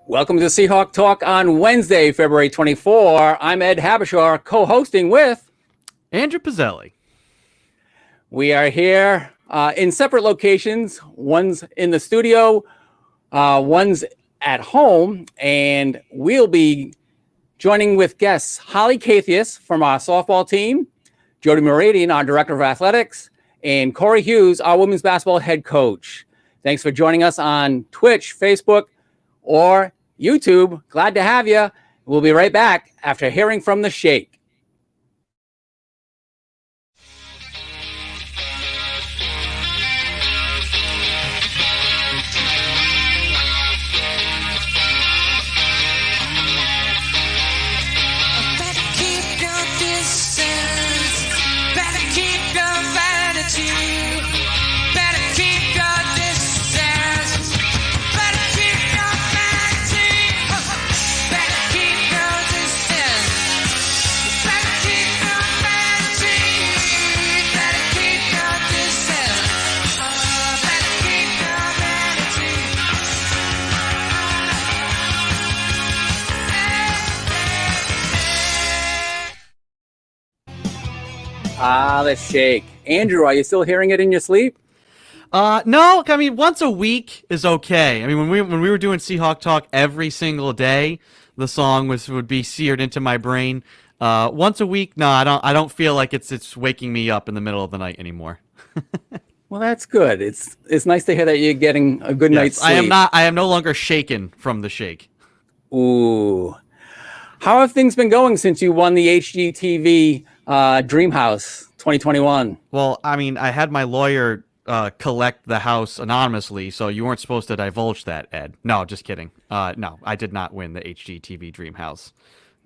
Welcome to Seahawk Talk on Wednesday, February 24. I'm Ed Habashar, co-hosting with Andrew Pizzelli. We are here in separate locations. One's in the studio, one's at home, and we'll be joining with guests Holly Kathios from our softball team, Jody Mooradian, our director of athletics, and Cori Hughes, our women's basketball head coach. Thanks for joining us on Twitch, Facebook, or YouTube. Glad to have you. We'll be right back after hearing from the Sheikh. The Sheikh. Andrew, are you still hearing it in your sleep? No, I mean, once a week is okay. I mean, when we were doing Seahawk Talk every single day, the song would be seared into my brain. Once a week, no, I don't feel like it's waking me up in the middle of the night anymore. Well, that's good. It's nice to hear that you're getting a good night's sleep. I am no longer shaken from the Sheikh. Ooh. How have things been going since you won the HGTV Dream House 2021? Well, I mean, I had my lawyer collect the house anonymously, so you weren't supposed to divulge that, Ed. No, just kidding. No, I did not win the HGTV Dream House.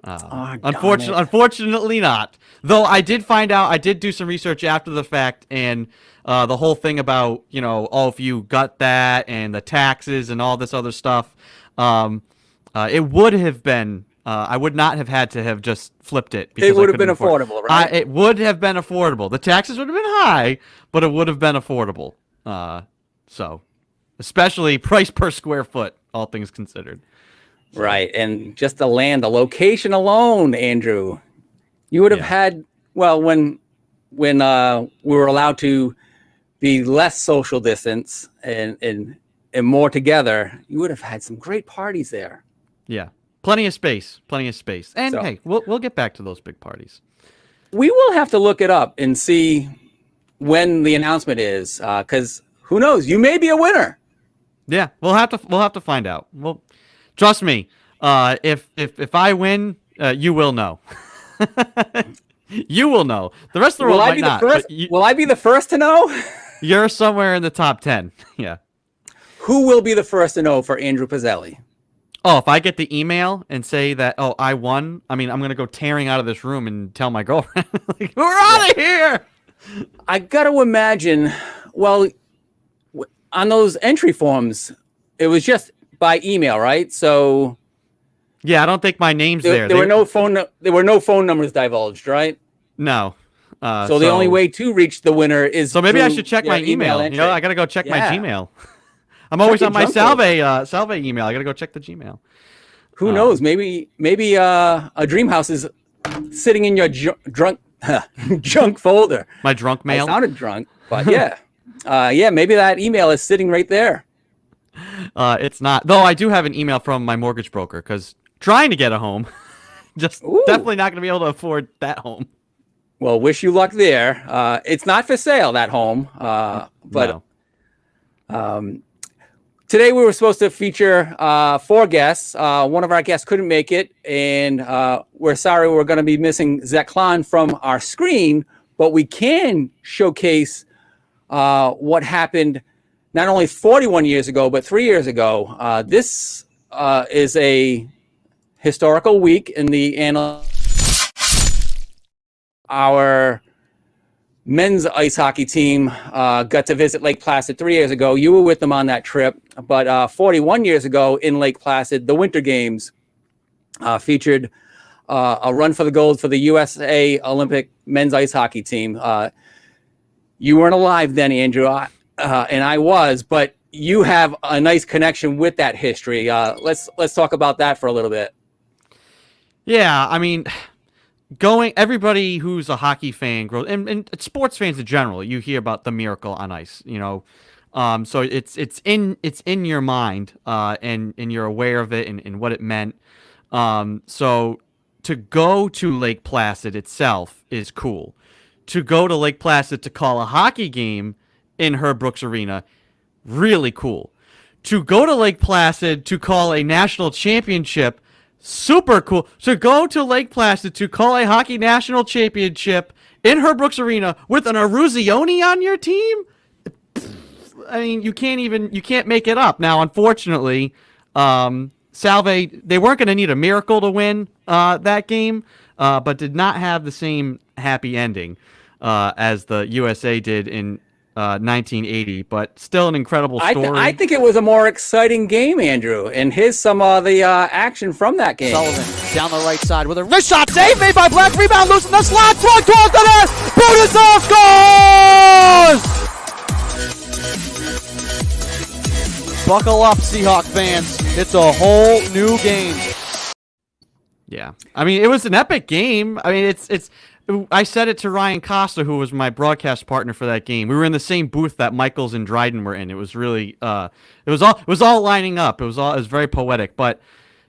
Unfortunately not. Though I did find out, I did do some research after the fact, and the whole thing about, if you got that and the taxes and all this other stuff, it would have been, I would not have had to have just flipped it. It would have been affordable, right? It would have been affordable. The taxes would have been high, but it would have been affordable. So, especially price per square foot, all things considered. So. Right, and just the land, the location alone, Andrew, you would have had, well, when we were allowed to be less social distance and more together, you would have had some great parties there. Yeah. Plenty of space. And hey, we'll get back to those big parties. We will have to look it up and see when the announcement is, because who knows? You may be a winner. Yeah, we'll have to find out. Well, trust me, if I win, you will know. You will know. The rest of the world might not. Will I be the first to know? You're somewhere in the top 10. Yeah. Who will be the first to know for Andrew Pizzelli? Oh, if I get the email and say that, I won, I mean, I'm going to go tearing out of this room and tell my girlfriend, like, we're out of here. I got to imagine, well, on those entry forms, it was just by email, right? So, yeah, I don't think my name's there. There were no phone numbers divulged, right? No. So the only way to reach the winner is so maybe I should check my email. I got to go check my Gmail. I'm always on my Salve email. I got to go check the Gmail. Who knows? Maybe a dream house is sitting in your junk folder. My drunk mail. I sounded drunk, but yeah. Maybe that email is sitting right there. It's not. Though I do have an email from my mortgage broker because trying to get a home, definitely not going to be able to afford that home. Well, wish you luck there. It's not for sale, that home. But no. Today we were supposed to feature 4 guests. One of our guests couldn't make it, and we're sorry we're going to be missing Zech Klann from our screen, but we can showcase what happened not only 41 years ago, but 3 years ago. This is a historical week in the annals. Our men's ice hockey team got to visit Lake Placid 3 years ago. You were with them on that trip. But 41 years ago in Lake Placid, the Winter Games featured a run for the gold for the USA Olympic men's ice hockey team. You weren't alive then, Andrew, and I was, but you have a nice connection with that history. Let's talk about that for a little bit. Yeah, I mean, everybody who's a hockey fan grows, and sports fans in general, you hear about the Miracle on Ice, so it's in your mind, and you're aware of it and what it meant. So to go to Lake Placid itself is cool. To go to Lake Placid to call a hockey game in Herb Brooks Arena, really cool. To go to Lake Placid to call a national championship, super cool. To go to Lake Placid to call a hockey national championship in Herb Brooks Arena with an Aruzioni on your team, I mean, you can't make it up. Now, unfortunately, Salve, they weren't going to need a miracle to win that game, but did not have the same happy ending as the USA did in 1980. But still an incredible story. I think it was a more exciting game, Andrew, and here's some of the action from that game. Sullivan down the right side with a wrist shot save made by Black. Rebound loose in the slot. Swung towards the net. Budasov scores! Buckle up, Seahawk fans. It's a whole new game. Yeah. I mean, it was an epic game. I mean, I said it to Ryan Costa, who was my broadcast partner for that game. We were in the same booth that Michaels and Dryden were in. It was really it was all lining up. It was very poetic, but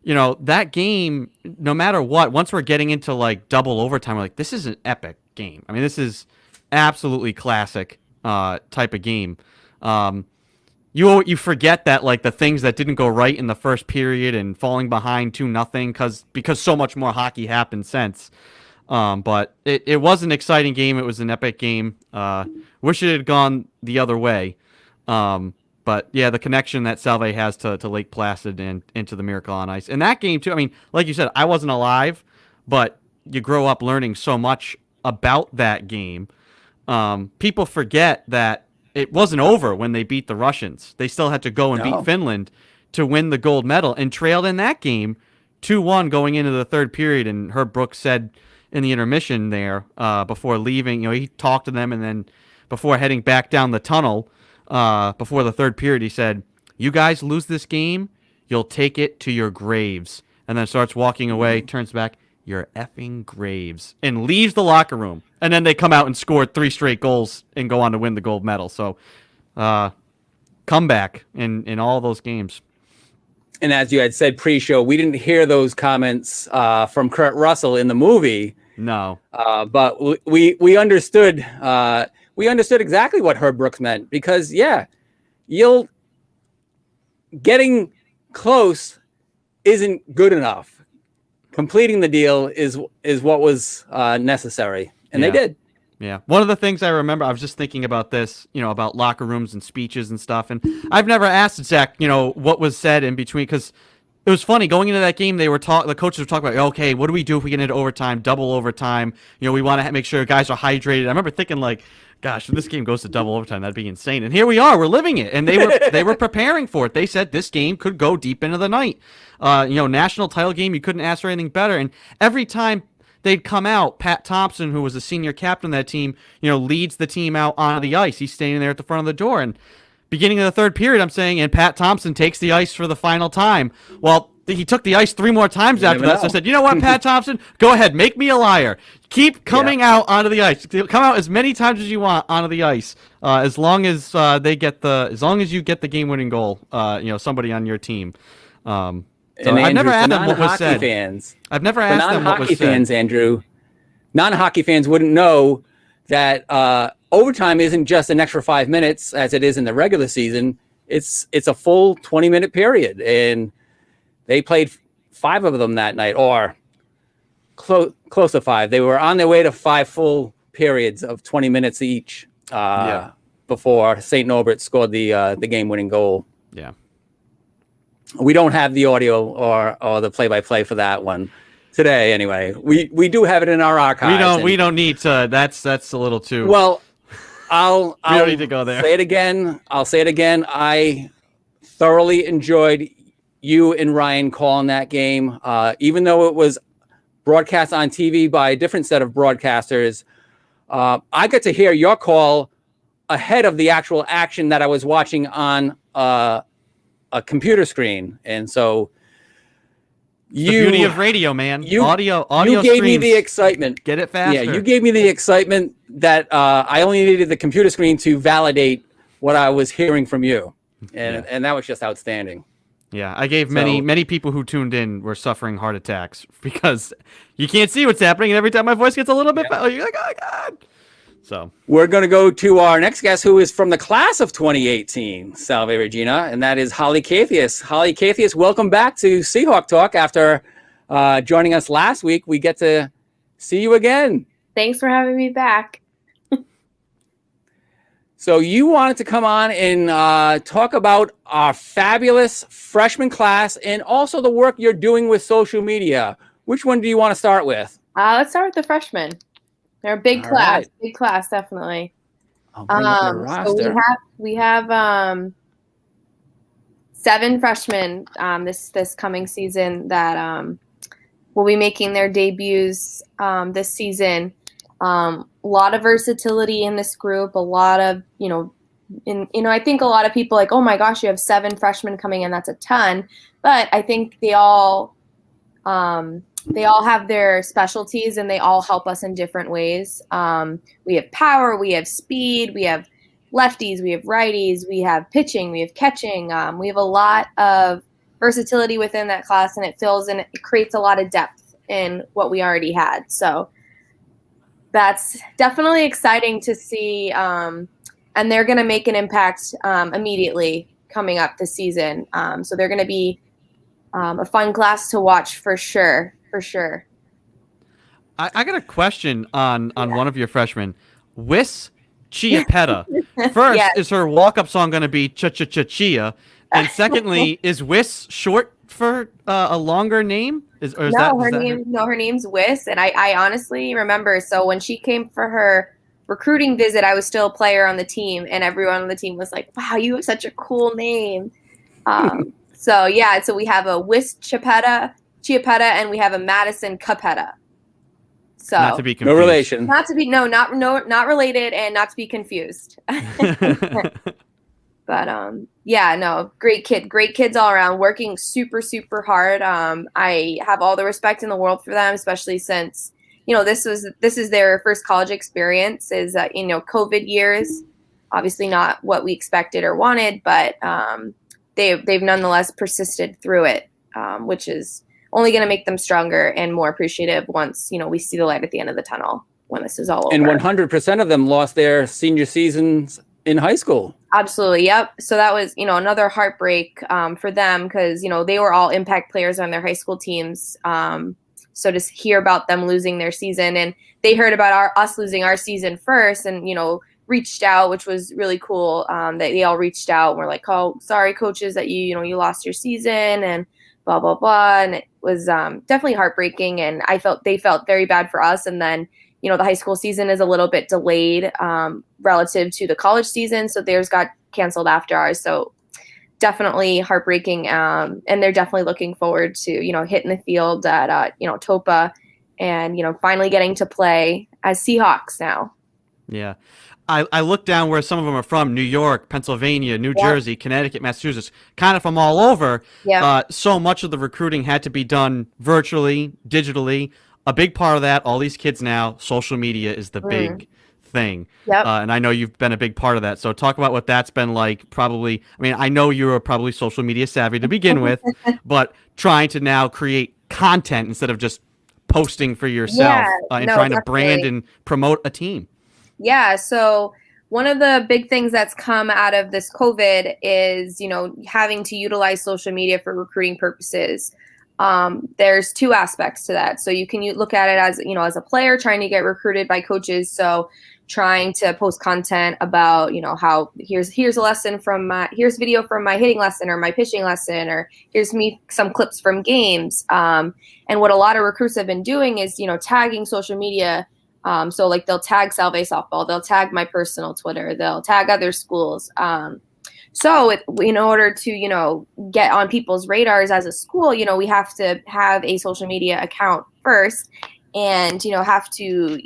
that game, no matter what, once we're getting into like double overtime, we're like, this is an epic game. I mean, this is absolutely classic type of game. You forget that, like, the things that didn't go right in the first period and falling behind 2-0 because so much more hockey happened since. But it was an exciting game. It was an epic game. Wish it had gone the other way. But yeah, the connection that Salve has to Lake Placid and into the Miracle on Ice. And that game too, I mean, like you said, I wasn't alive, but you grow up learning so much about that game. People forget that it wasn't over when they beat the Russians. They still had to go and beat Finland to win the gold medal and trailed in that game 2-1 going into the third period. And Herb Brooks said in the intermission there before leaving, he talked to them, and then before heading back down the tunnel before the third period, he said, "You guys lose this game, you'll take it to your graves." And then starts walking away, turns back, "Your effing graves," and leaves the locker room. And then they come out and scored 3 straight goals and go on to win the gold medal. So, comeback in all those games. And as you had said pre-show, we didn't hear those comments from Kurt Russell in the movie. No, but we understood. We understood exactly what Herb Brooks meant, because getting close isn't good enough. Completing the deal is what was necessary, and they did. Yeah. One of the things I remember, I was just thinking about this, about locker rooms and speeches and stuff, and I've never asked Zech, what was said in between, because it was funny going into that game. The coaches were talking about, okay, what do we do if we get into overtime, double overtime? We want to make sure guys are hydrated. I remember thinking, like, gosh, if this game goes to double overtime, that'd be insane. And here we are, we're living it. And they were preparing for it. They said this game could go deep into the night. National title game, you couldn't ask for anything better. And every time they'd come out, Pat Thompson, who was the senior captain of that team, leads the team out onto the ice. He's standing there at the front of the door. And beginning of the third period, I'm saying, and Pat Thompson takes the ice for the final time. Well, he took the ice 3 more times after that. So I said, you know what, Pat Thompson? Go ahead, make me a liar. Keep coming out onto the ice. Come out as many times as you want onto the ice, as long as you get the game-winning goal. Somebody on your team. So I've never asked them what was said. I've never asked them what was said. Fans, Andrew, non-hockey fans wouldn't know that overtime isn't just an extra 5 minutes as it is in the regular season. It's a full 20-minute period, and they played 5 of them that night, or close to 5. They were on their way to 5 full periods of 20 minutes each before St. Norbert scored the game-winning goal. Yeah. We don't have the audio or the play-by-play for that one today. Anyway, we do have it in our archives. We don't need to. That's a little too. Well, I'll don't need to go there. Say it again. I'll say it again. I thoroughly enjoyed you and Ryan calling that game, even though it was broadcast on TV by a different set of broadcasters. I got to hear your call ahead of the actual action that I was watching on a computer screen. And so the beauty of radio, man. Audio you gave me streams. the excitement. Get it faster. Yeah, you gave me the excitement that I only needed the computer screen to validate what I was hearing from you. And that was just outstanding. Yeah, I gave many people who tuned in were suffering heart attacks because you can't see what's happening, and every time my voice gets a little bit better, you're like, oh, God. So we're going to go to our next guest, who is from the class of 2018, Salve Regina, and that is Holly Kathios. Holly Kathios, welcome back to Seahawk Talk. After joining us last week, we get to see you again. Thanks for having me back. So you wanted to come on and talk about our fabulous freshman class and also the work you're doing with social media. Which one do you want to start with? Let's start with the freshmen. They're a big class. Right. Big class, definitely. I'll bring up the roster. So we have 7 freshmen this coming season that will be making their debuts this season. A lot of versatility in this group. A lot of I think a lot of people like, oh my gosh, you have 7 freshmen coming in. That's a ton. But I think they all have their specialties and they all help us in different ways. We have power, we have speed, we have lefties, we have righties, we have pitching, we have catching. We have a lot of versatility within that class, and it fills and it creates a lot of depth in what we already had. So that's definitely exciting to see. And they're going to make an impact immediately coming up this season. So they're going to be a fun class to watch for sure. For sure. I got a question on one of your freshmen. Wiss Chiapetta. First, yes. Is her walk-up song going to be Cha-Cha-Cha-Chia? And secondly, is Wiss short for a longer name? Her name's Wiss. And I honestly remember, so when she came for her recruiting visit, I was still a player on the team, and everyone on the team was like, wow, you have such a cool name. So we have a Wiss Chiapetta, and we have a Madison Capetta. So not to be confused. No relation. Not related, and not to be confused. But great kids all around, working super, super hard. I have all the respect in the world for them, especially since this is their first college experience. Is COVID years, obviously not what we expected or wanted, but they've nonetheless persisted through it, which is only going to make them stronger and more appreciative once, we see the light at the end of the tunnel when this is all over. And 100% of them lost their senior seasons in high school. Absolutely. Yep. So that was, another heartbreak for them because, they were all impact players on their high school teams. So to hear about them losing their season, and they heard about us losing our season first and, reached out, which was really cool. That they all reached out and were like, oh, sorry, coaches, that you lost your season and blah, blah, blah. And it was definitely heartbreaking. And they felt very bad for us. And then, the high school season is a little bit delayed relative to the college season. So theirs got canceled after ours. So definitely heartbreaking. And they're definitely looking forward to, hitting the field at, Topa and, finally getting to play as Seahawks now. Yeah. I looked down where some of them are from: New York, Pennsylvania, New Jersey, Connecticut, Massachusetts, kind of from all over. Yeah. So much of the recruiting had to be done virtually, digitally. A big part of that, all these kids now, social media is the big thing. Yep. And I know you've been a big part of that. So talk about what that's been like. Probably, I know you were probably social media savvy to begin with, but trying to now create content instead of just posting for yourself trying to brand and promote a team. Yeah. So one of the big things that's come out of this COVID is, having to utilize social media for recruiting purposes. There's 2 aspects to that. So you can look at it as, as a player trying to get recruited by coaches. So trying to post content about, how here's a lesson here's video from my hitting lesson or my pitching lesson, or here's some clips from games. And what a lot of recruits have been doing is, tagging social media. So like they'll tag Salve Softball, they'll tag my personal Twitter, they'll tag other schools. So in order to, get on people's radars as a school, we have to have a social media account first and, have to,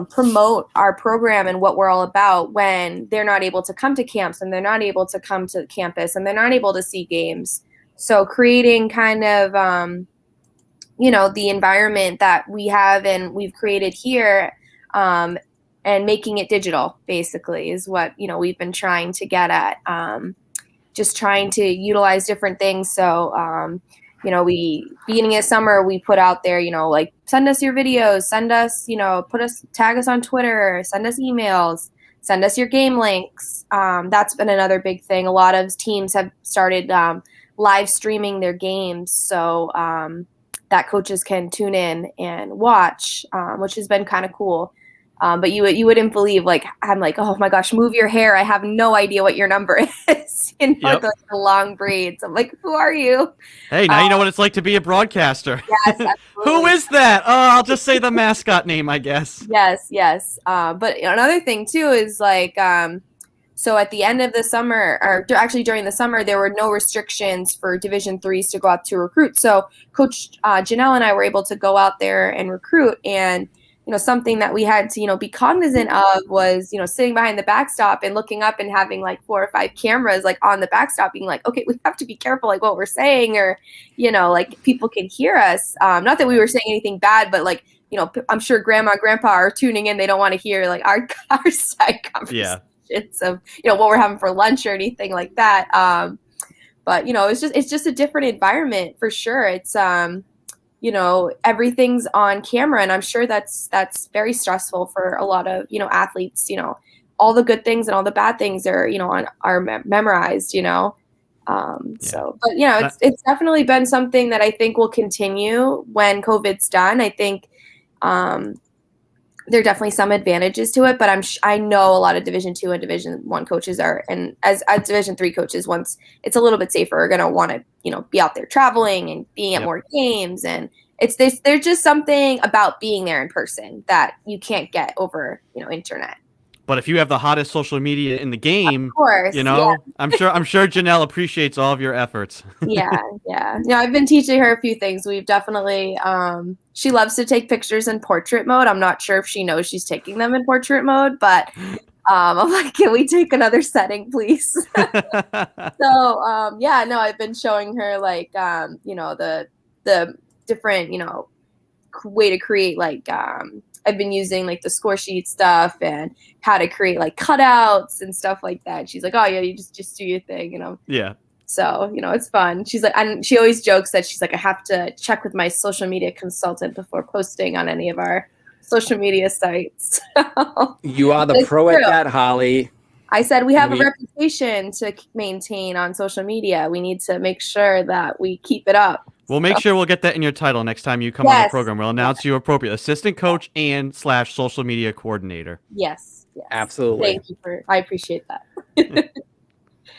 promote our program and what we're all about when they're not able to come to camps and they're not able to come to campus and they're not able to see games. So creating kind of, the environment that we have and we've created here, and making it digital basically is what, we've been trying to get at, just trying to utilize different things. So, beginning of summer, we put out there, like send us your videos, send us, tag us on Twitter, send us emails, send us your game links. That's been another big thing. A lot of teams have started live streaming their games so that coaches can tune in and watch, which has been kind of cool. But you wouldn't believe, like, I'm like, oh my gosh, move your hair. I have no idea what your number is. Yep. The long braids. I'm like, who are you? Hey, now you know what it's like to be a broadcaster. Yes, absolutely. Who is that? Oh, I'll just say the mascot name, I guess. Yes. But another thing too is like, so at the end of the summer, or actually during the summer, there were no restrictions for Division IIIs to go out to recruit. So Coach Janelle and I were able to go out there and recruit. And something that we had to, be cognizant of was, sitting behind the backstop and looking up and having like 4 or 5 cameras like on the backstop being like, okay, we have to be careful like what we're saying, or, like people can hear us. Not that we were saying anything bad, but like, I'm sure grandma and grandpa are tuning in. They don't want to hear like our side conversations of, what we're having for lunch or anything like that. But, it's just a different environment for sure. It's, everything's on camera, and I'm sure that's very stressful for a lot of, athletes. All the good things and all the bad things are, are memorized, So, but it's definitely been something that I think will continue when COVID's done. I think there are definitely some advantages to it, but I know a lot of Division II and Division I coaches are, and as Division III coaches, once it's a little bit safer, are going to want to, be out there traveling and being at more games. And there's just something about being there in person that you can't get over, internet. But if you have the hottest social media in the game, of course, I'm sure Janelle appreciates all of your efforts. Yeah. I've been teaching her a few things. We've definitely, she loves to take pictures in portrait mode. I'm not sure if she knows she's taking them in portrait mode, but I'm like, can we take another setting, please? So, I've been showing her like, the different, way to create like, I've been using like the score sheet stuff and how to create like cutouts and stuff like that. She's like, oh yeah, you just do your thing, Yeah. So, it's fun. She's like, and she always jokes that she's like, I have to check with my social media consultant before posting on any of our social media sites. You are the pro at that, Holly. I said we have a reputation to maintain on social media. We need to make sure that we keep it up. We'll make sure we'll get that in your title next time you come on the program. We'll announce you appropriate assistant coach and / social media coordinator. Yes. Absolutely. Thank you I appreciate that.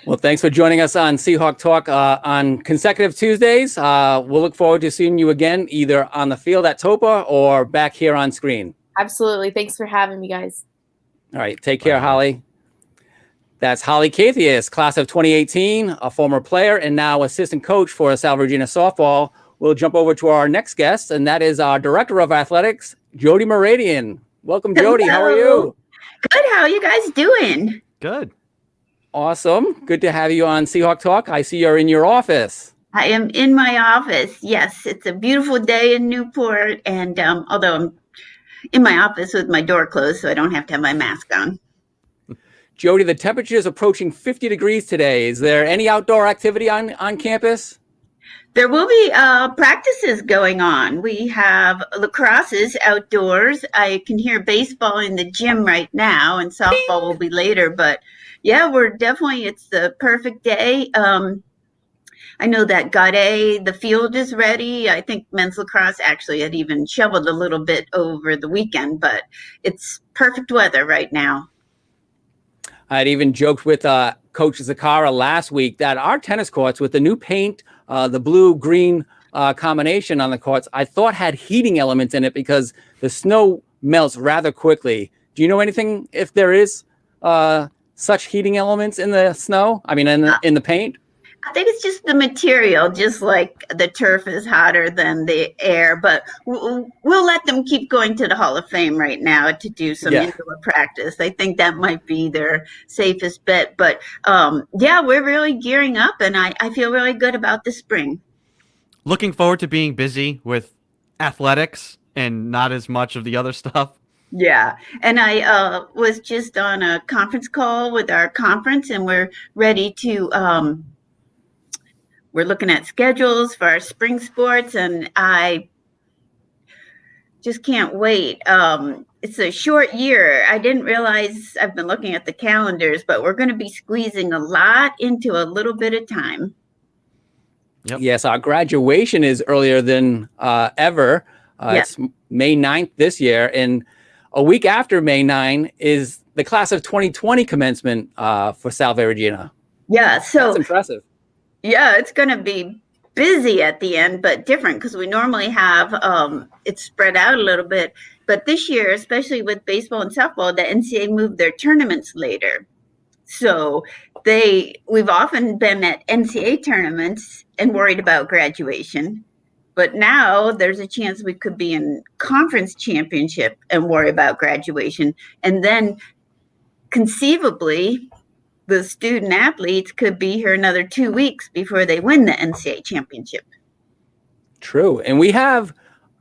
Well, thanks for joining us on Seahawk Talk on consecutive Tuesdays. We'll look forward to seeing you again, either on the field at Topa or back here on screen. Absolutely. Thanks for having me, guys. All right. Take care, Holly. That's Holly Kathios, class of 2018, a former player and now assistant coach for South Virginia softball. We'll jump over to our next guest, and that is our director of athletics, Jody Mooradian. Welcome, Jody. Hello. How are you? Good. How are you guys doing? Good. Awesome. Good to have you on Seahawk Talk. I see you're in your office. I am in my office. Yes, it's a beautiful day in Newport, and although I'm in my office with my door closed, so I don't have to have my mask on. Jody, the temperature is approaching 50 degrees today. Is there any outdoor activity on campus? There will be practices going on. We have lacrosses outdoors. I can hear baseball in the gym right now, and softball will be later. But yeah, it's the perfect day. I know that Gade, the field is ready. I think men's lacrosse actually had even shoveled a little bit over the weekend, but it's perfect weather right now. I'd even joked with Coach Zakara last week that our tennis courts with the new paint, the blue-green combination on the courts, I thought had heating elements in it because the snow melts rather quickly. Do you know anything if there is such heating elements in the snow? I mean, in the paint? I think it's just the material, just like the turf is hotter than the air, but we'll let them keep going to the Hall of Fame right now to do some indoor practice. I think that might be their safest bet, but yeah, we're really gearing up, and I feel really good about the spring. Looking forward to being busy with athletics and not as much of the other stuff. Yeah, and I was just on a conference call with our conference, and we're ready to we're looking at schedules for our spring sports, and I just can't wait. It's a short year. I didn't realize, I've been looking at the calendars, but we're going to be squeezing a lot into a little bit of time. Yep. Yes, our graduation is earlier than ever. It's May 9th this year, and a week after May 9 is the class of 2020 commencement for Salve Regina. Yeah, so that's impressive. Yeah, it's going to be busy at the end, but different because we normally have it spread out a little bit. But this year, especially with baseball and softball, the NCAA moved their tournaments later. So we've often been at NCAA tournaments and worried about graduation. But now there's a chance we could be in conference championship and worry about graduation. And then conceivably, the student athletes could be here another 2 weeks before they win the NCAA championship. True. And we have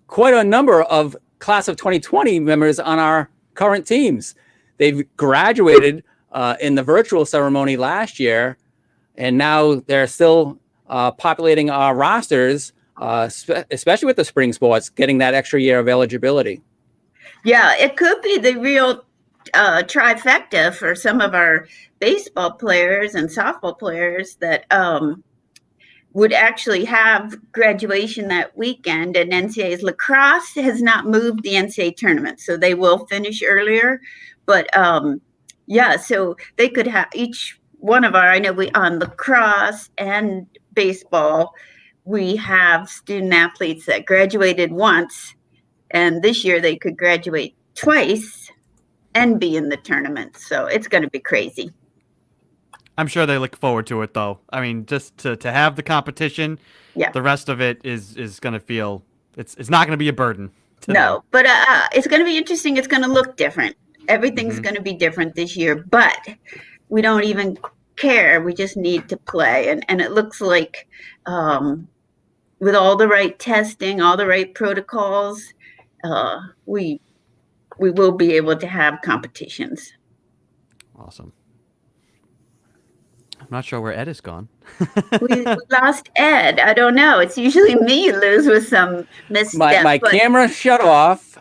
quite a number of class of 2020 members on our current teams. They've graduated in the virtual ceremony last year, and now they're still populating our rosters, especially with the spring sports, getting that extra year of eligibility. Yeah, it could be the real trifecta for some of our baseball players and softball players that would actually have graduation that weekend. And NCAA's lacrosse has not moved the NCAA tournament, so they will finish earlier. But yeah, so they could have each one of our, I know we on lacrosse and baseball, we have student athletes that graduated once, and this year they could graduate twice and be in the tournament. So it's going to be crazy. I'm sure they look forward to it, though. I mean, just to have the competition, the rest of it is going to feel, it's not going to be a burden. No, but it's going to be interesting. It's going to look different. Everything's going to be different this year, but we don't even care. We just need to play. And it looks like with all the right testing, all the right protocols, we will be able to have competitions. Awesome. I'm not sure where Ed is gone. we lost Ed. I don't know. It's usually me you lose with some misstep. My camera shut off.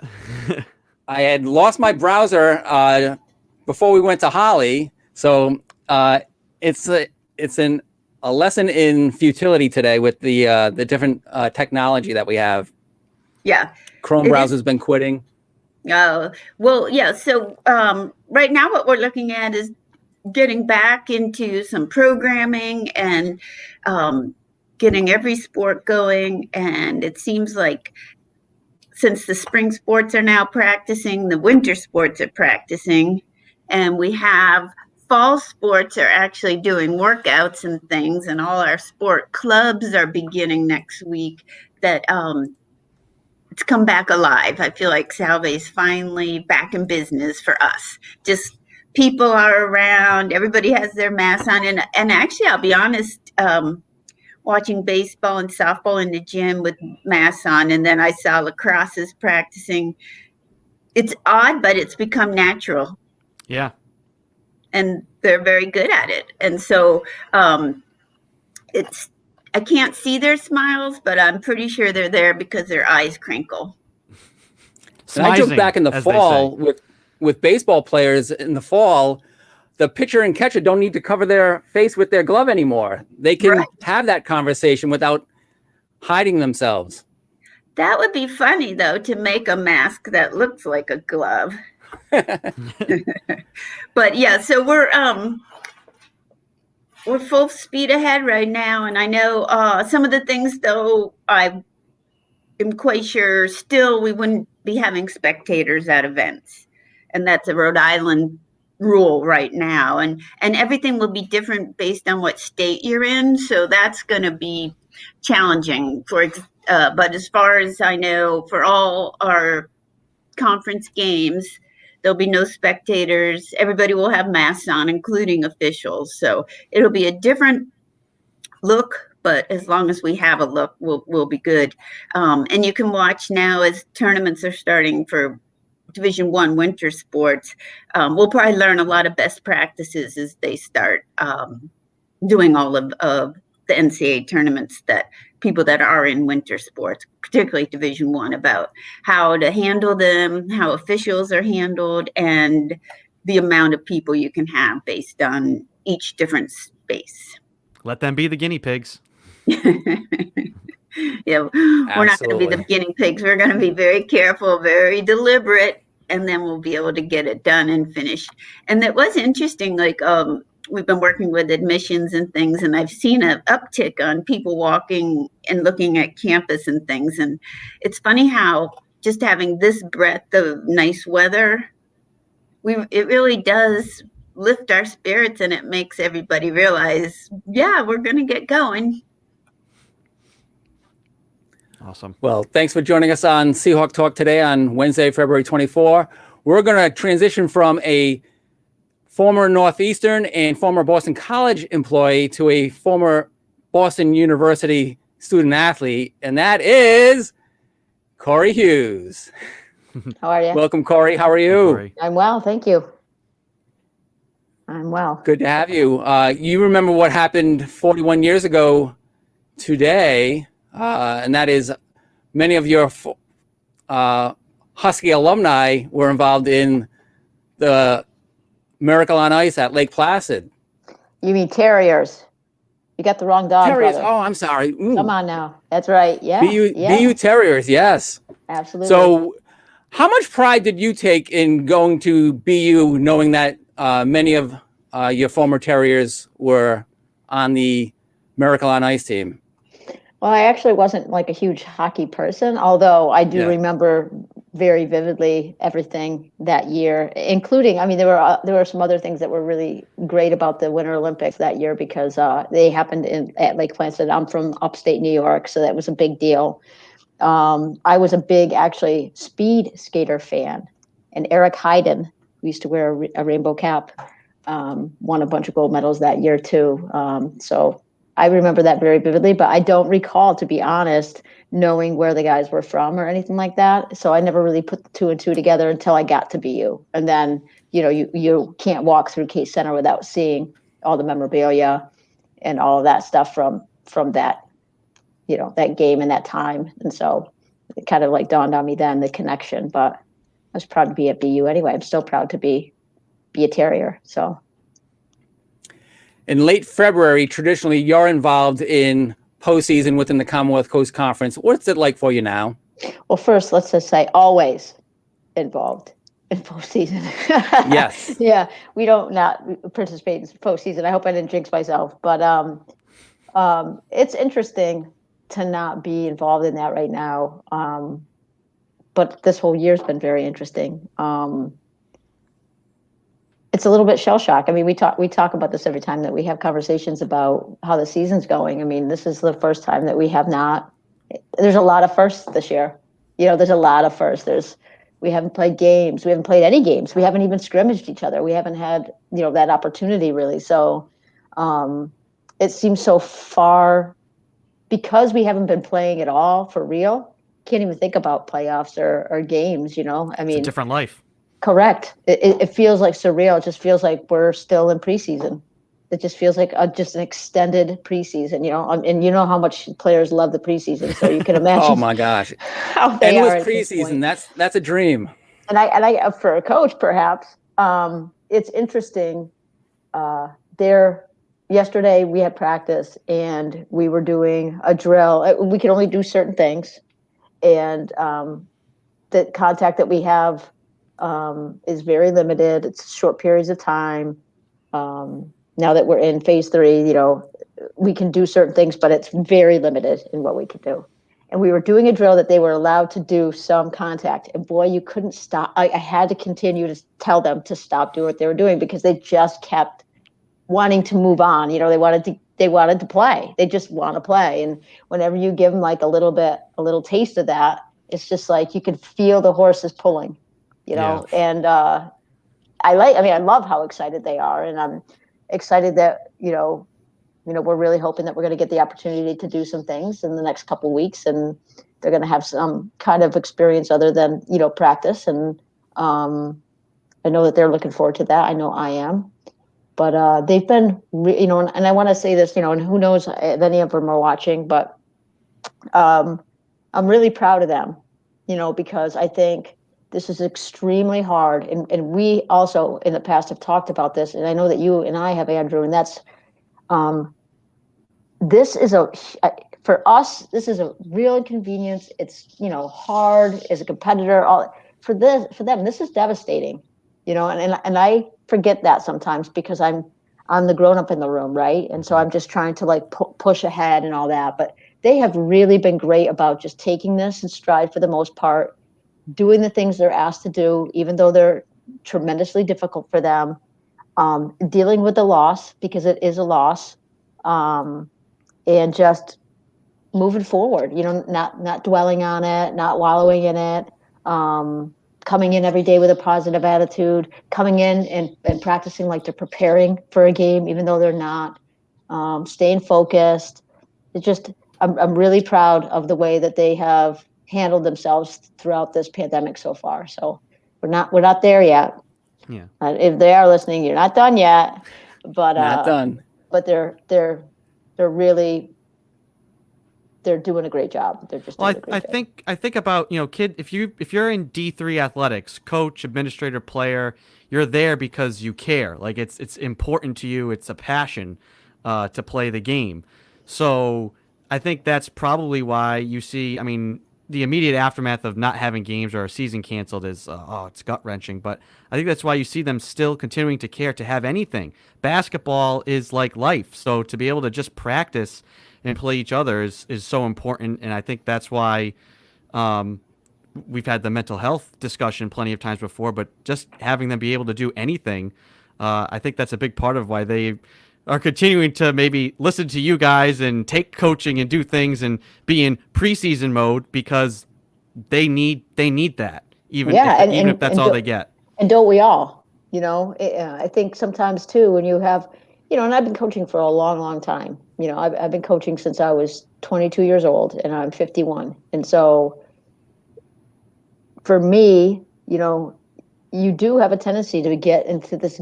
I had lost my browser before we went to Holly. So it's a lesson in futility today with the different technology that we have. Yeah. Chrome browser's been quitting. Oh, well, yeah. So right now what we're looking at is getting back into some programming and getting every sport going. And it seems like since the spring sports are now practicing, the winter sports are practicing, and we have fall sports are actually doing workouts and things, and all our sport clubs are beginning next week, that it's come back alive. I feel like Salve is finally back in business for us. Just people are around, everybody has their masks on, and actually, I'll be honest, watching baseball and softball in the gym with masks on, and then I saw lacrosse is practicing. It's odd, but it's become natural. Yeah. And they're very good at it. And so I can't see their smiles, but I'm pretty sure they're there because their eyes crinkle. And I joke back in the fall with baseball players in the fall, the pitcher and catcher don't need to cover their face with their glove anymore. They can have that conversation without hiding themselves. That would be funny, though, to make a mask that looks like a glove. But yeah, so we're full speed ahead right now, and I know some of the things, though, I am quite sure still we wouldn't be having spectators at events, and that's a Rhode Island rule right now, and everything will be different based on what state you're in. So that's going to be challenging. But as far as I know, for all our conference games, there'll be no spectators. Everybody will have masks on, including officials. So it'll be a different look, but as long as we have a look, we'll be good. And you can watch now as tournaments are starting for Division I winter sports. We'll probably learn a lot of best practices as they start doing all of the NCAA tournaments, that people that are in winter sports, particularly Division I, about how to handle them, how officials are handled, and the amount of people you can have based on each different space. Let them be the guinea pigs. Yeah, we're not going to be the guinea pigs. We're going to be very careful, very deliberate, and then we'll be able to get it done and finished. And that was interesting. Like, we've been working with admissions and things, and I've seen an uptick on people walking and looking at campus and things. And it's funny how just having this breadth of nice weather, it really does lift our spirits, and it makes everybody realize, yeah, we're going to get going. Awesome. Well, thanks for joining us on Seahawk Talk today on Wednesday, February 24. We're going to transition from a former Northeastern and former Boston College employee to a former Boston University student athlete, and that is Cori Hughes. How are you? Welcome, Cori. How are you? Cori. I'm well, thank you. I'm well. Good to have you. You remember what happened 41 years ago today, and that is many of your Husky alumni were involved in the Miracle on Ice at Lake Placid. You mean Terriers? You got the wrong dog, Terriers. brother. Oh, I'm sorry. Ooh. Come on now. That's right. Yeah. BU Terriers, yes. Absolutely. So how much pride did you take in going to BU knowing that many of your former Terriers were on the Miracle on Ice team? Well, I actually wasn't like a huge hockey person, although I do remember very vividly everything that year, including, I mean, there were some other things that were really great about the Winter Olympics that year because they happened at Lake Placid. I'm from upstate New York, so that was a big deal. I was a big, actually, speed skater fan, and Eric Heiden, who used to wear a rainbow cap, won a bunch of gold medals that year too. So I remember that very vividly, but I don't recall, to be honest, knowing where the guys were from or anything like that. So I never really put the two and two together until I got to BU. And then, you can't walk through Case Center without seeing all the memorabilia and all of that stuff from that, that game and that time. And so it kind of like dawned on me then, the connection, but I was proud to be at BU anyway. I'm still proud to be a Terrier. So. In late February, traditionally, you're involved in postseason within the Commonwealth Coast Conference. What's it like for you now? Well, first, let's just say always involved in postseason. Yes. Yeah, we don't not participate in postseason. I hope I didn't jinx myself, but it's interesting to not be involved in that right now. But this whole year's been very interesting. It's a little bit shell shock. I mean, we talk about this every time that we have conversations about how the season's going. I mean, this is the first time that we have not. There's a lot of firsts this year. There's a lot of firsts. We haven't played games. We haven't played any games. We haven't even scrimmaged each other. We haven't had that opportunity really. So it seems so far because we haven't been playing at all for real. Can't even think about playoffs or games. I mean, it's a different life. Correct. It feels like surreal. It just feels like we're still in preseason. It just feels like just an extended preseason, and you know how much players love the preseason. So you can imagine. Oh my gosh. How they are with preseason, that's a dream. And I for a coach, perhaps, it's interesting. Yesterday we had practice and we were doing a drill. We can only do certain things. And the contact that we have is very limited. It's short periods of time. Now that we're in phase 3, we can do certain things, but it's very limited in what we can do. and we were doing a drill that they were allowed to do some contact. And boy, you couldn't stop. I had to continue to tell them to stop doing what they were doing because they just kept wanting to move on. You know, they wanted to play. They just want to play. And whenever you give them like a little taste of that, it's just like you could feel the horses pulling, you know. Yeah. And I love how excited they are, and I'm excited that we're really hoping that we're going to get the opportunity to do some things in the next couple of weeks, and they're going to have some kind of experience other than practice. And I know that they're looking forward to that. I know I am. But they've been, and I want to say this, and who knows if any of them are watching, but I'm really proud of them, because I think this is extremely hard. And we also in the past have talked about this, and I know that you and I have, Andrew, and that's, for us, this is a real inconvenience. It's, hard as a competitor. For them, this is devastating, and I forget that sometimes because I'm the grown up in the room, right? And so I'm just trying to like push ahead and all that. But they have really been great about just taking this in stride for the most part, doing the things they're asked to do, even though they're tremendously difficult for them, dealing with the loss because it is a loss, and just moving forward, not dwelling on it, not wallowing in it, coming in every day with a positive attitude, coming in and practicing like they're preparing for a game, even though they're not, staying focused. It's just, I'm really proud of the way that they have handled themselves throughout this pandemic so far. So we're not there yet. Yeah. If they are listening, you're not done yet, but Not done. But they're really, they're doing a great job. They're just doing a great job. I think about, kid, if you're in D3 athletics, coach, administrator, player, you're there because you care. Like it's important to you. It's a passion to play the game. So I think that's probably why you see, the immediate aftermath of not having games or a season canceled is, it's gut wrenching. But I think that's why you see them still continuing to care to have anything. Basketball is like life. So to be able to just practice and play each other is so important. And I think that's why we've had the mental health discussion plenty of times before, but just having them be able to do anything, I think that's a big part of why they are continuing to maybe listen to you guys and take coaching and do things and be in preseason mode because they need that, even if that's all they get. And don't we all? I think sometimes too, when you have, and I've been coaching for a long, long time. I've been coaching since I was 22 years old, and I'm 51. And so for me, you do have a tendency to get into this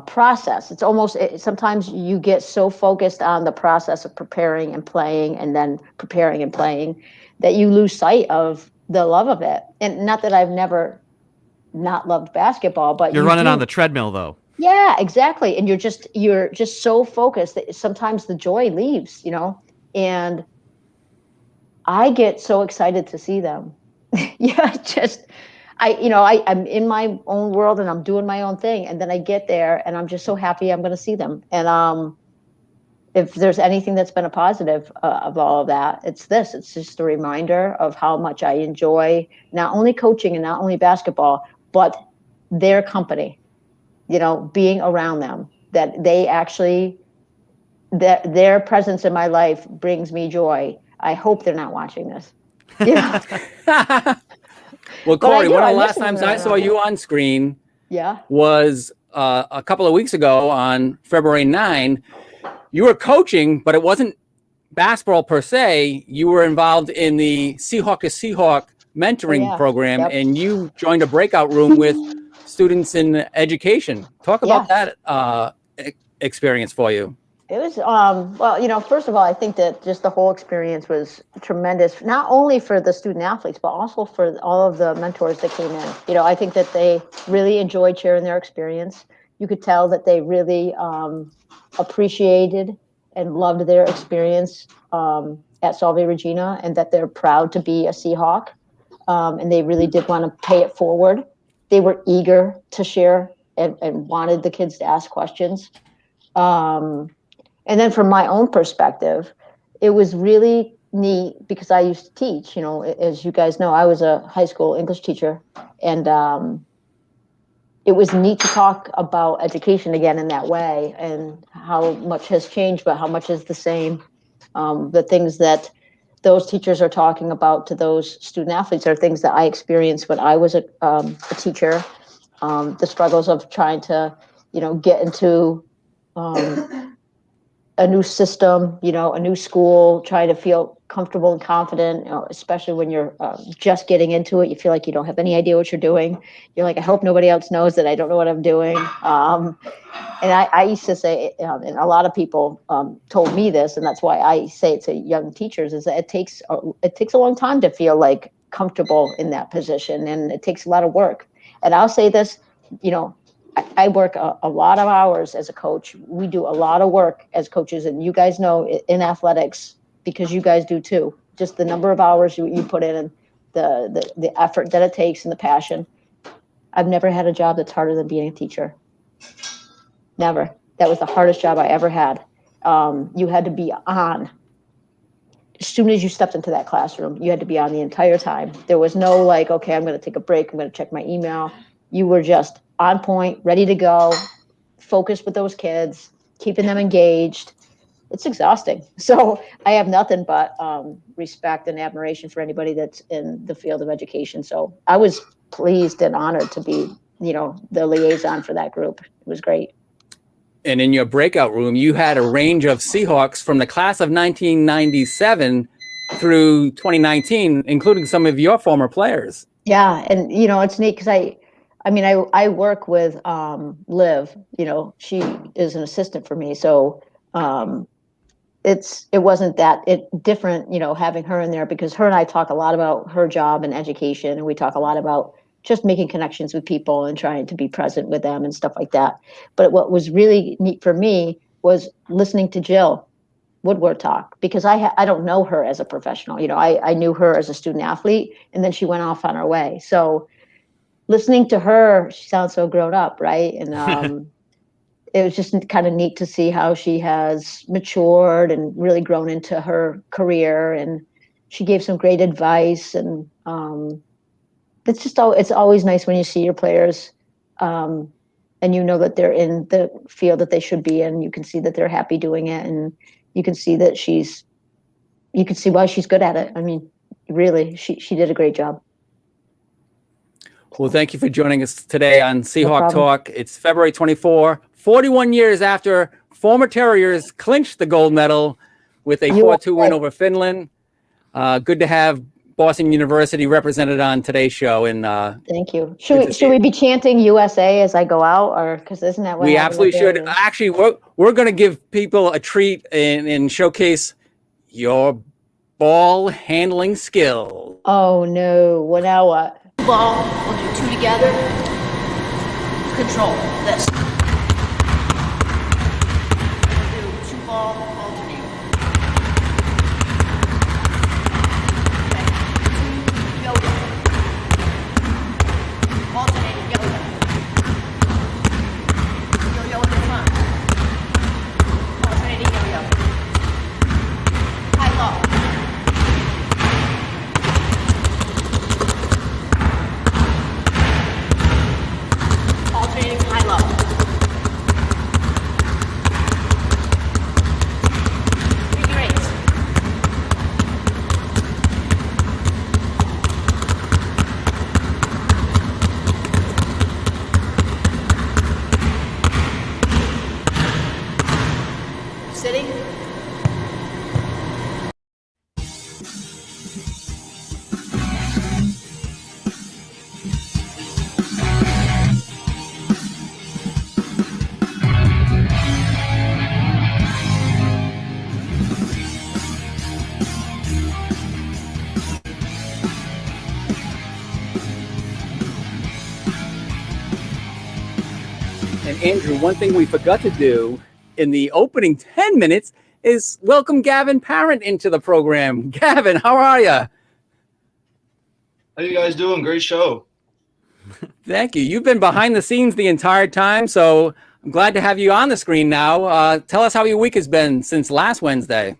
process. It's almost, sometimes you get so focused on the process of preparing and playing and then preparing and playing that you lose sight of the love of it. And not that I've never not loved basketball, but you're running on the treadmill though. Yeah, exactly. And you're just so focused that sometimes the joy leaves, and I get so excited to see them. Yeah, I'm in my own world and I'm doing my own thing. And then I get there and I'm just so happy I'm going to see them. And if there's anything that's been a positive of all of that, it's this. It's just a reminder of how much I enjoy not only coaching and not only basketball, but their company. Being around them, that they actually, that their presence in my life brings me joy. I hope they're not watching this. Well, Cori, one of the last times I saw you on screen was a couple of weeks ago on February 9. You were coaching, but it wasn't basketball per se. You were involved in the Seahawk to Seahawk mentoring program, and you joined a breakout room with students in education. Talk about that experience for you. It was, first of all, I think that just the whole experience was tremendous, not only for the student athletes, but also for all of the mentors that came in. I think that they really enjoyed sharing their experience. You could tell that they really appreciated and loved their experience at Solvay Regina, and that they're proud to be a Seahawk. And they really did want to pay it forward. They were eager to share and wanted the kids to ask questions. And then from my own perspective, it was really neat because I used to teach, as you guys know, I was a high school English teacher, and it was neat to talk about education again in that way, and how much has changed, but how much is the same. The things that those teachers are talking about to those student athletes are things that I experienced when I was a teacher. The struggles of trying to, get into a new system, a new school, trying to feel comfortable and confident, especially when you're just getting into it. You feel like you don't have any idea what you're doing. You're like, I hope nobody else knows that I don't know what I'm doing. And I used to say, and a lot of people told me this, and that's why I say it to young teachers, is that it takes a long time to feel like comfortable in that position, and it takes a lot of work. And I'll say this, I work a lot of hours as a coach. We do a lot of work as coaches, and you guys know in athletics, because you guys do too, just the number of hours you put in, and the effort that it takes and the passion. I've never had a job that's harder than being a teacher. Never. That was the hardest job I ever had. You had to be on. As soon as you stepped into that classroom, you had to be on the entire time. There was no like, okay, I'm going to take a break, I'm going to check my email. You were just on point, ready to go, focused with those kids, keeping them engaged. It's exhausting. So I have nothing but respect and admiration for anybody that's in the field of education. So I was pleased and honored to be, the liaison for that group. It was great. And in your breakout room, you had a range of Seahawks from the class of 1997 through 2019, including some of your former players. Yeah, and it's neat because I work with Liv. She is an assistant for me, so it wasn't that different, having her in there, because her and I talk a lot about her job and education, and we talk a lot about just making connections with people and trying to be present with them and stuff like that. But what was really neat for me was listening to Jill Woodward talk, because I don't know her as a professional. I knew her as a student athlete, and then she went off on her way. So listening to her, she sounds so grown up, right? And it was just kind of neat to see how she has matured and really grown into her career. And she gave some great advice, and it's always nice when you see your players and that they're in the field that they should be in. You can see that they're happy doing it, and you can see that you can see why she's good at it. I mean, really, she did a great job. Well, thank you for joining us today on Seahawk Talk. It's February 24, 41 years after former Terriers clinched the gold medal with a 4-2 win over Finland. Good to have Boston University represented on today's show. And thank you. Should we be chanting USA as I go out, or because isn't that what we absolutely should? Actually, we're going to give people a treat and showcase your ball handling skills. Oh no! Well, now what? Ball, we'll do two together. Control this. We'll do two ball, alternate. Okay. Yo-yo. Alternating yo-yo. Yo-yo in the front. Alternating yo-yo. High-low. Alternating high-low. Figure eight. Sitting. And Andrew, one thing we forgot to do in the opening 10 minutes is welcome Gavin Parent into the program. Gavin, how are you? How you guys doing? Great show. Thank you. You've been behind the scenes the entire time, so I'm glad to have you on the screen now. Tell us how your week has been since last Wednesday.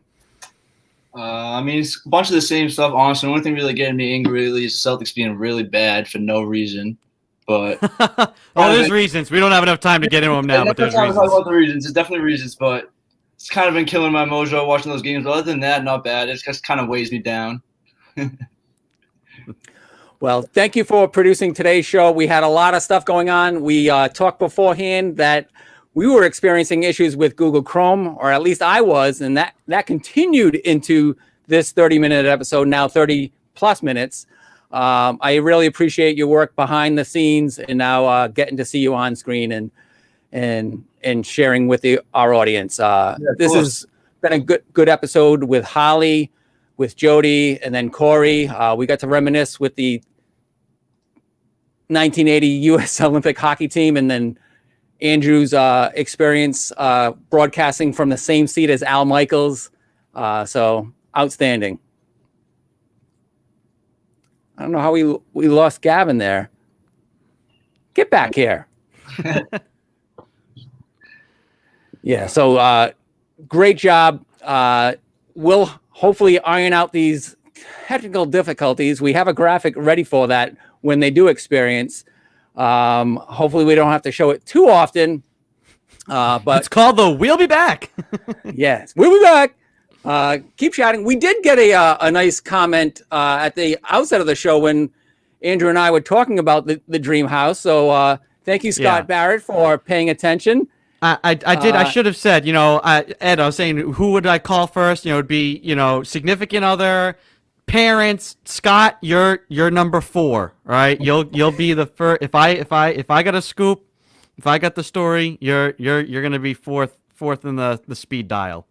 I mean, it's a bunch of the same stuff. Honestly, the only thing really getting me angry really is Celtics being really bad for no reason. But there's reasons. We don't have enough time to get into them now, but there's not reasons. talk about the reasons. It's definitely reasons, but it's kind of been killing my mojo watching those games. But other than that, not bad. It just kind of weighs me down. Well, thank you for producing today's show. We had a lot of stuff going on. We talked beforehand that we were experiencing issues with Google Chrome, or at least I was, and that continued into this 30-minute episode, now 30-plus minutes. I really appreciate your work behind the scenes and now getting to see you on screen and sharing with our audience. This has been a good episode with Holly, with Jody, and then Cori. We got to reminisce with the 1980 U.S. Olympic hockey team, and then Andrew's experience broadcasting from the same seat as Al Michaels. So outstanding. I don't know how we lost Gavin there. Get back here. Yeah, so great job. We'll hopefully iron out these technical difficulties. We have a graphic ready for that when they do experience. Hopefully we don't have to show it too often. But it's called the We'll Be Back. Yes, we'll be back. Keep chatting. We did get a nice comment at the outset of the show when Andrew and I were talking about the dream house. So thank you, Scott Barrett, for paying attention. I did. I should have said, Ed, I was saying, who would I call first? It'd be, significant other, parents. Scott, you're number 4, right? You'll be the first. If I got a scoop, if I got the story, you're gonna be fourth in the speed dial.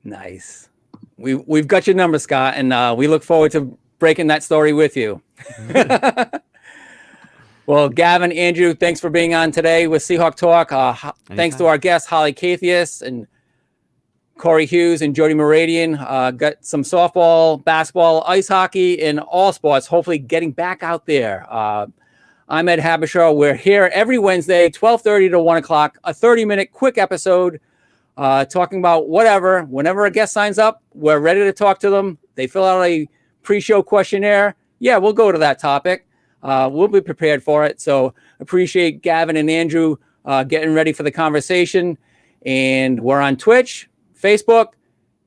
Nice. We've got your number, Scott, and we look forward to breaking that story with you. Well, Gavin, Andrew, thanks for being on today with Seahawk Talk. Thanks to our guests, Holly Kathios and Cori Hughes and Jody Mooradian. Got some softball, basketball, ice hockey, and all sports, hopefully getting back out there. I'm Ed Habishaw. We're here every Wednesday, 12:30 to 1 o'clock, a 30-minute quick episode talking about whatever. Whenever a guest signs up, we're ready to talk to them. They fill out a pre-show questionnaire. Yeah, we'll go to that topic. We'll be prepared for it. So appreciate Gavin and Andrew getting ready for the conversation. And we're on Twitch, Facebook,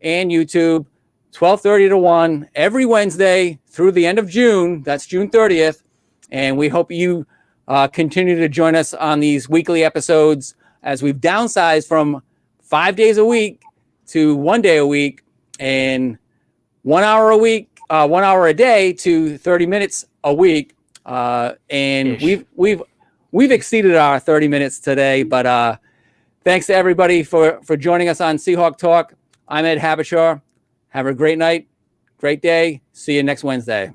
and YouTube, 12:30 to 1 every Wednesday through the end of June. That's June 30th. And we hope you continue to join us on these weekly episodes as we've downsized from 5 days a week to 1 day a week and 1 hour a week, 1 hour a day to 30 minutes a week. And we've exceeded our 30 minutes today, but thanks to everybody for joining us on Seahawk Talk. I'm Ed Habishaw. Have a great night, great day. See you next Wednesday.